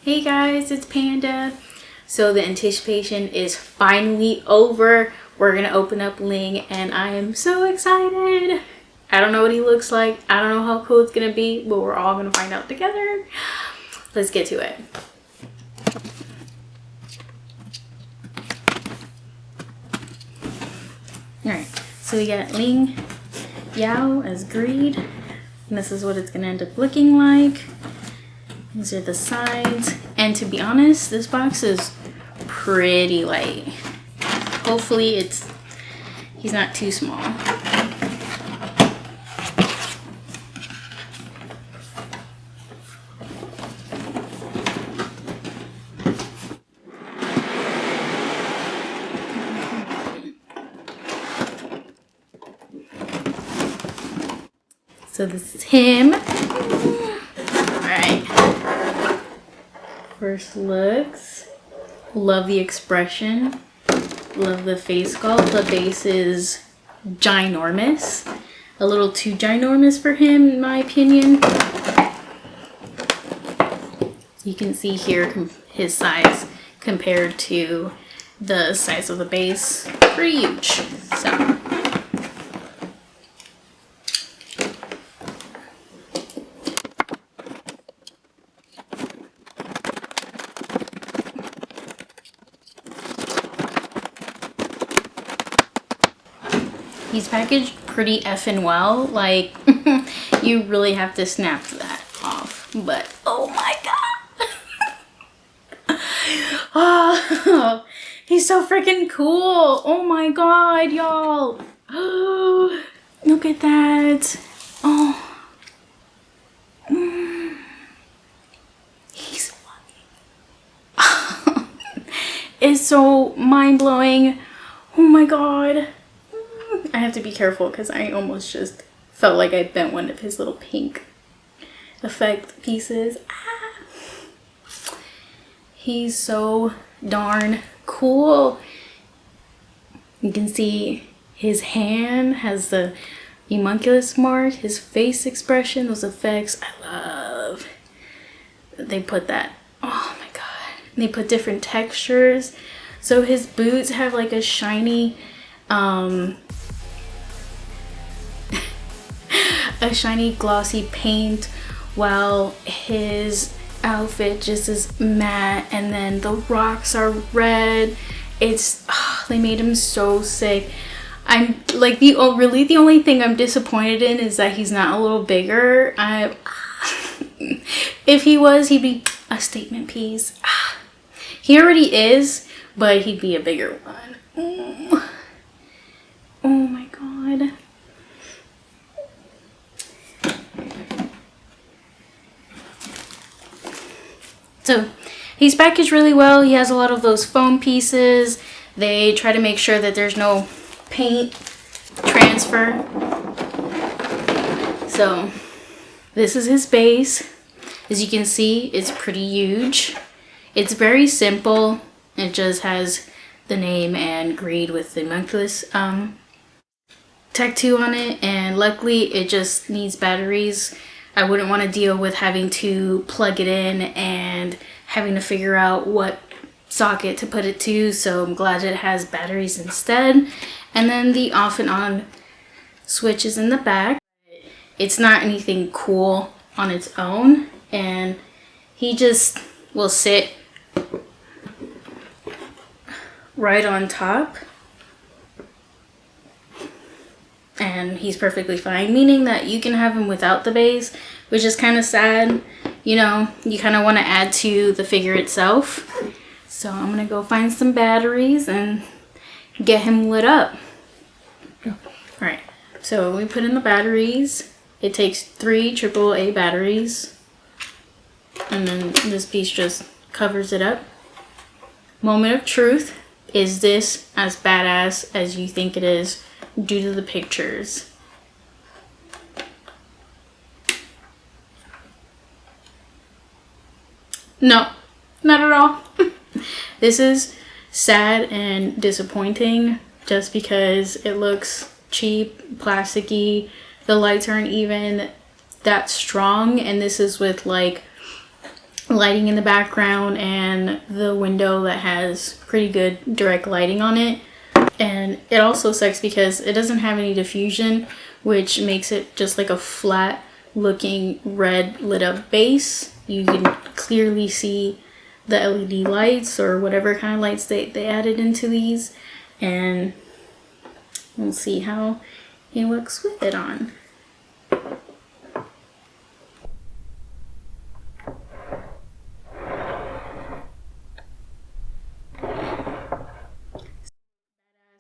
Hey guys, it's Panda. So the anticipation is finally over. We're gonna open up Ling and I am so excited. I don't know what he looks like. I don't know how cool it's gonna be, but we're all gonna find out together. Let's get to it. Alright, so we got Ling Yao as Greed. And this is what it's gonna end up looking like. These are the sides, and to be honest, this box is pretty light. Hopefully he's not too small. So this is him. Alright. First looks. Love the expression. Love the face sculpt. The base is ginormous. A little too ginormous for him, in my opinion. You can see here his size compared to the size of the base. Pretty huge. So. He's packaged pretty effing well. Like, you really have to snap that off. But, oh my god. Oh, he's so freaking cool. Oh my god, y'all. Oh, look at that. Oh. He's funny. It's so mind-blowing. Oh my god. I have to be careful because I almost just felt like I bent one of his little pink effect pieces. Ah. He's so darn cool. You can see his hand has the homunculus mark, his face expression, those effects. I love that they put that. Oh my god. They put different textures. So his boots have like a shiny a shiny glossy paint, while his outfit just is matte, and then the rocks are red. It's they made him so sick. I'm like the only thing I'm disappointed in is that he's not a little bigger. If he was, he'd be a statement piece. He already is, but he'd be a bigger one. Oh my god. So he's packaged really well. He has a lot of those foam pieces. They try to make sure that there's no paint transfer. So this is his base. As you can see, it's pretty huge. It's very simple. It just has the name and Greed with the homunculus tattoo on it. And luckily it just needs batteries. I wouldn't want to deal with having to plug it in and having to figure out what socket to put it to, so I'm glad it has batteries instead. And then the off and on switch is in the back. It's not anything cool on its own, and he just will sit right on top. And he's perfectly fine, meaning that you can have him without the base, which is kind of sad. You know, you kind of want to add to the figure itself. So I'm gonna go find some batteries and get him lit up. All right, so we put in the batteries. It takes 3 AAA batteries, and then this piece just covers it up. Moment of truth: is this as badass as you think it is due to the pictures? No, not at all. This is sad and disappointing just because it looks cheap, plasticky. The lights aren't even that strong, and this is with like lighting in the background and the window that has pretty good direct lighting on it. And it also sucks because it doesn't have any diffusion, which makes it just like a flat looking red lit up base. You can clearly see the LED lights or whatever kind of lights they added into these, and we'll see how he looks with it on.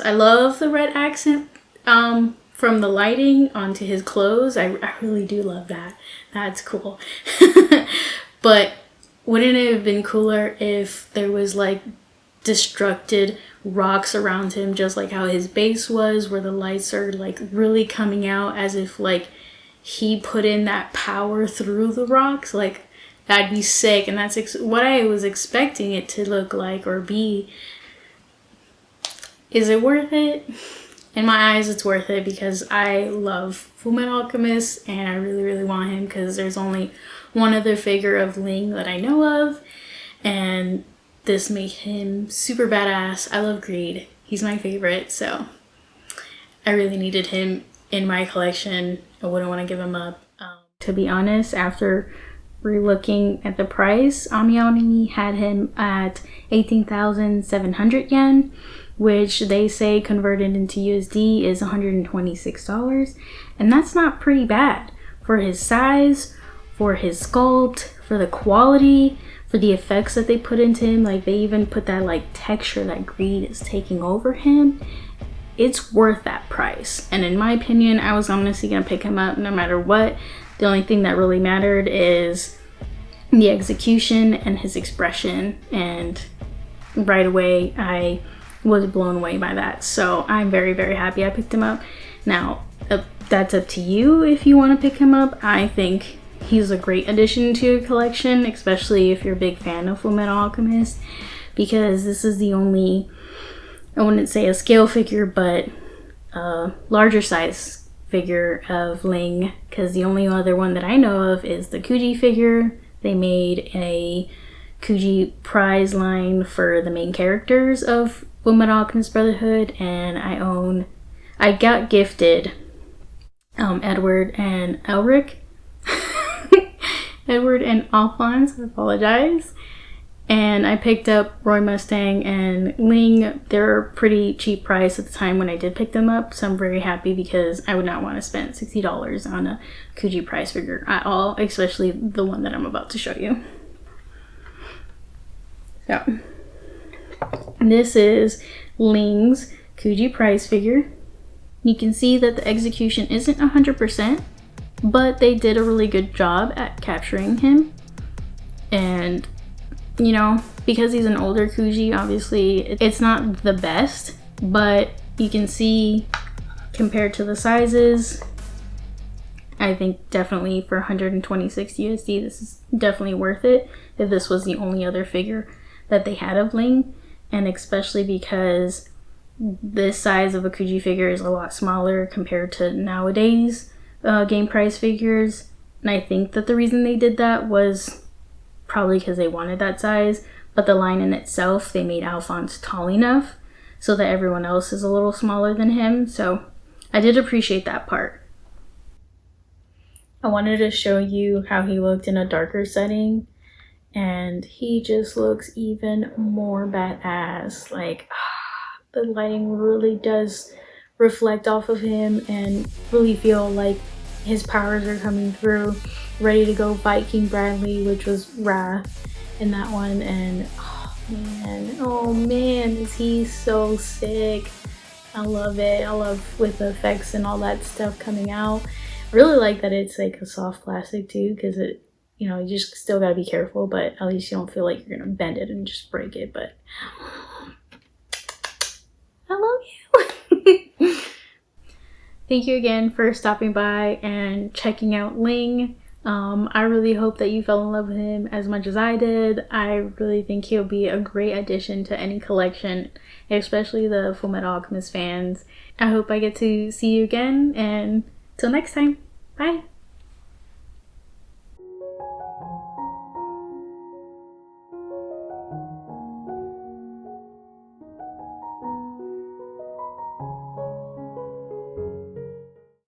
I love the red accent from the lighting onto his clothes. I really do love that. That's cool. But wouldn't it have been cooler if there was like destructed rocks around him, just like how his base was, where the lights are like really coming out as if like he put in that power through the rocks? Like, that'd be sick. And that's what I was expecting it to look like or be. Is it worth it? In my eyes, it's worth it because I love Fullmetal Alchemist and I really, really want him because there's only one other figure of Ling that I know of, and this made him super badass. I love Greed. He's my favorite, so I really needed him in my collection. I wouldn't want to give him up. To be honest, after re-looking at the price, Amyani had him at 18,700 yen, which they say converted into USD is $126. And that's not pretty bad for his size, for his sculpt, for the quality, for the effects that they put into him. Like, they even put that like texture that Greed is taking over him. It's worth that price. And in my opinion, I was honestly gonna pick him up no matter what. The only thing that really mattered is the execution and his expression. And right away, I was blown away by that. So I'm very, very happy I picked him up. Now, that's up to you if you want to pick him up. I think he's a great addition to your collection, especially if you're a big fan of Fullmetal Alchemist, because this is the only, I wouldn't say a scale figure, but a larger size figure of Ling, because the only other one that I know of is the Kuji figure. They made a Kuji prize line for the main characters of Fullmetal Alchemist Brotherhood, and I got gifted Edward and Elric. Edward and Alphonse, I apologize. And I picked up Roy Mustang and Ling. They're a pretty cheap price at the time when I did pick them up, so I'm very happy because I would not want to spend $60 on a Kuji prize figure at all, especially the one that I'm about to show you. So, this is Ling's Kuji prize figure. You can see that the execution isn't 100%, but they did a really good job at capturing him. And, you know, because he's an older Kuji, obviously it's not the best, but you can see compared to the sizes, I think definitely for 126 USD, this is definitely worth it if this was the only other figure that they had of Ling. And especially because this size of a Kuji figure is a lot smaller compared to nowadays game price figures. And I think that the reason they did that was probably because they wanted that size, but the line in itself, they made Alphonse tall enough so that everyone else is a little smaller than him. So I did appreciate that part. I wanted to show you how he looked in a darker setting, and he just looks even more badass. Like, the lighting really does reflect off of him and really feel like his powers are coming through, ready to go fight King Bradley, which was Wrath in that one. And oh man, is he so sick. I love it. I love with the effects and all that stuff coming out. I really like that it's like a soft plastic too, because it, you know, you just still gotta be careful, but at least you don't feel like you're gonna bend it and just break it. But I love you. Thank you again for stopping by and checking out Ling. I really hope that you fell in love with him as much as I did. I really think he'll be a great addition to any collection, especially the Fullmetal Alchemist fans. I hope I get to see you again, and till next time, bye!